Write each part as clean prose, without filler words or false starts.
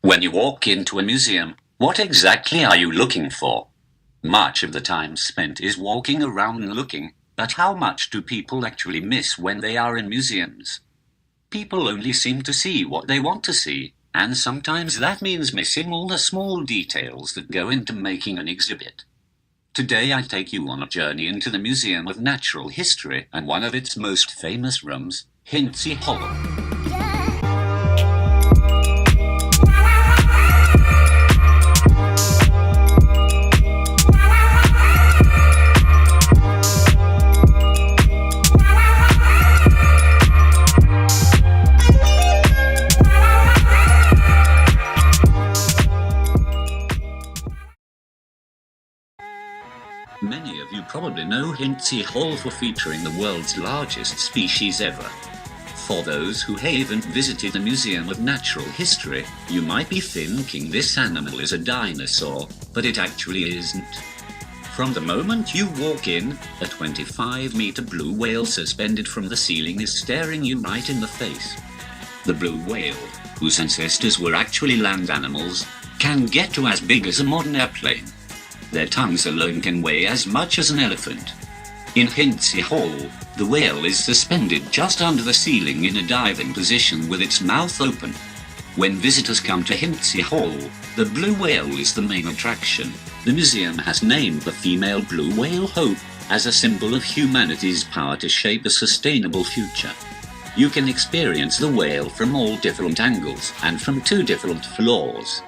When you walk into a museum, what exactly are you looking for? Much of the time spent is walking around and looking, but how much do people actually miss when they are in museums? People only seem to see what they want to see, and sometimes that means missing all the small details that go into making an exhibit. Today I take you on a journey into the Museum of Natural History and one of its most famous rooms, Hintze Hollow. Many of you probably know Hintze Hall for featuring the world's largest species ever. For those who haven't visited the Museum of Natural History, you might be thinking this animal is a dinosaur, but it actually isn't. From the moment you walk in, a 25-meter blue whale suspended from the ceiling is staring you right in the face. The blue whale, whose ancestors were actually land animals, can get to as big as a modern airplane. Their tongues alone can weigh as much as an elephant. In Hintze Hall, the whale is suspended just under the ceiling in a diving position with its mouth open. When visitors come to Hintze Hall, the blue whale is the main attraction. The museum has named the female blue whale Hope as a symbol of humanity's power to shape a sustainable future. You can experience the whale from all different angles and from 2 different floors.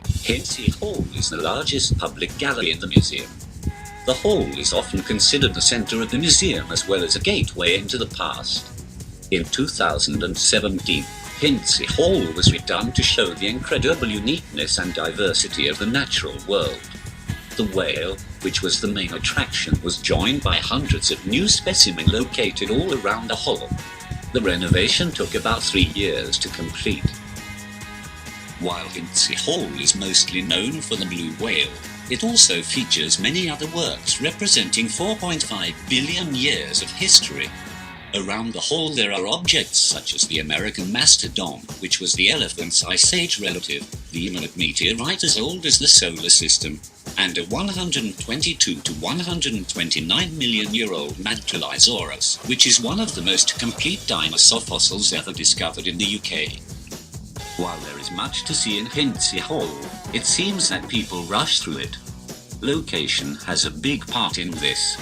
Hintze Hall is the largest public gallery in the museum. The hall is often considered the center of the museum as well as a gateway into the past. In 2017, Hintze Hall was redone to show the incredible uniqueness and diversity of the natural world. The whale, which was the main attraction, was joined by hundreds of new specimens located all around the hall. The renovation took about 3 years to complete. While Hintze Hall is mostly known for the blue whale, it also features many other works representing 4.5 billion years of history. Around the hall there are objects such as the American mastodon, which was the elephant's ice age relative, the Imminent meteorite as old as the solar system, and a 122 to 129 million year old Magdallisaurus, which is one of the most complete dinosaur fossils ever discovered in the UK. While there is much to see in Hintze Hall, it seems that people rush through it. Location has a big part in this.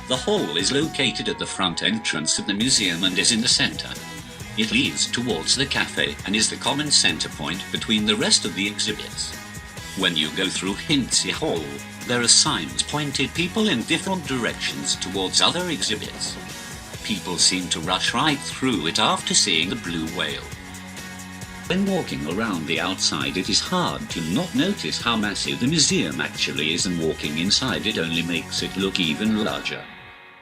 The hall is located at the front entrance of the museum and is in the center. It leads towards the cafe and is the common center point between the rest of the exhibits. When you go through Hintze Hall, there are signs pointing people in different directions towards other exhibits. People seem to rush right through it after seeing the blue whale. When walking around the outside, it is hard to not notice how massive the museum actually is, and walking inside it only makes it look even larger.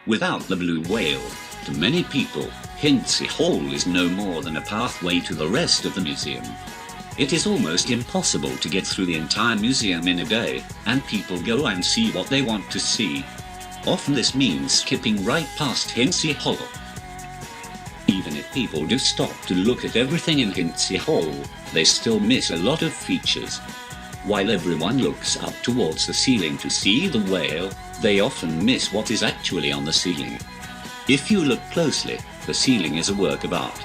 Without the blue whale, to many people, Hintze Hall is no more than a pathway to the rest of the museum. It is almost impossible to get through the entire museum in a day, and people go and see what they want to see. Often this means skipping right past Hintze Hall. Even if people do stop to look at everything in Hintze Hall, they still miss a lot of features. While everyone looks up towards the ceiling to see the whale, they often miss what is actually on the ceiling. If you look closely, the ceiling is a work of art.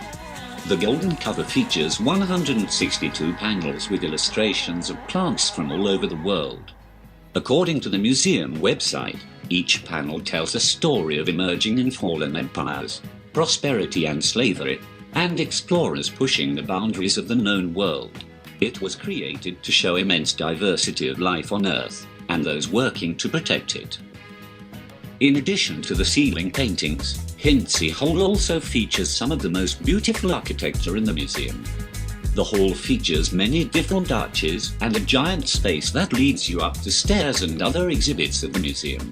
The golden cover features 162 panels with illustrations of plants from all over the world. According to the museum website, each panel tells a story of emerging and fallen empires, prosperity and slavery, and explorers pushing the boundaries of the known world. It was created to show immense diversity of life on Earth, and those working to protect it. In addition to the ceiling paintings, Hintze Hall also features some of the most beautiful architecture in the museum. The hall features many different arches and a giant space that leads you up the stairs and other exhibits of the museum.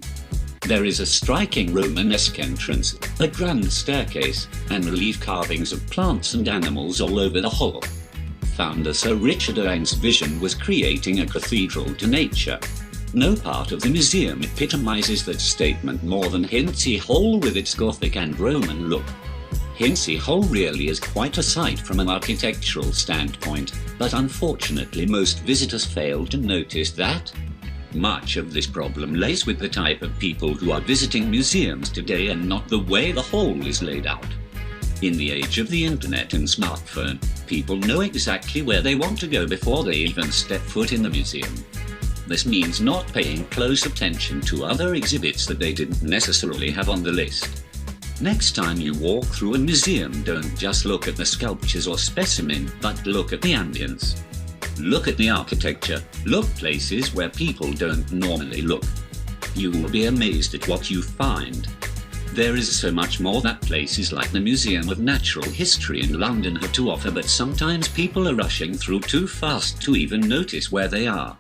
There is a striking Romanesque entrance, a grand staircase, and relief carvings of plants and animals all over the hall. Founder Sir Richard Owen's vision was creating a cathedral to nature. No part of the museum epitomizes that statement more than Hintze Hall with its Gothic and Roman look. Hintze Hole really is quite a sight from an architectural standpoint, but unfortunately most visitors fail to notice that. Much of this problem lays with the type of people who are visiting museums today and not the way the hole is laid out. In the age of the internet and smartphone, people know exactly where they want to go before they even step foot in the museum. This means not paying close attention to other exhibits that they didn't necessarily have on the list. Next time you walk through a museum, don't just look at the sculptures or specimen, but look at the ambience. Look at the architecture, look places where people don't normally look. You will be amazed at what you find. There is so much more that places like the Museum of Natural History in London have to offer, but sometimes people are rushing through too fast to even notice where they are.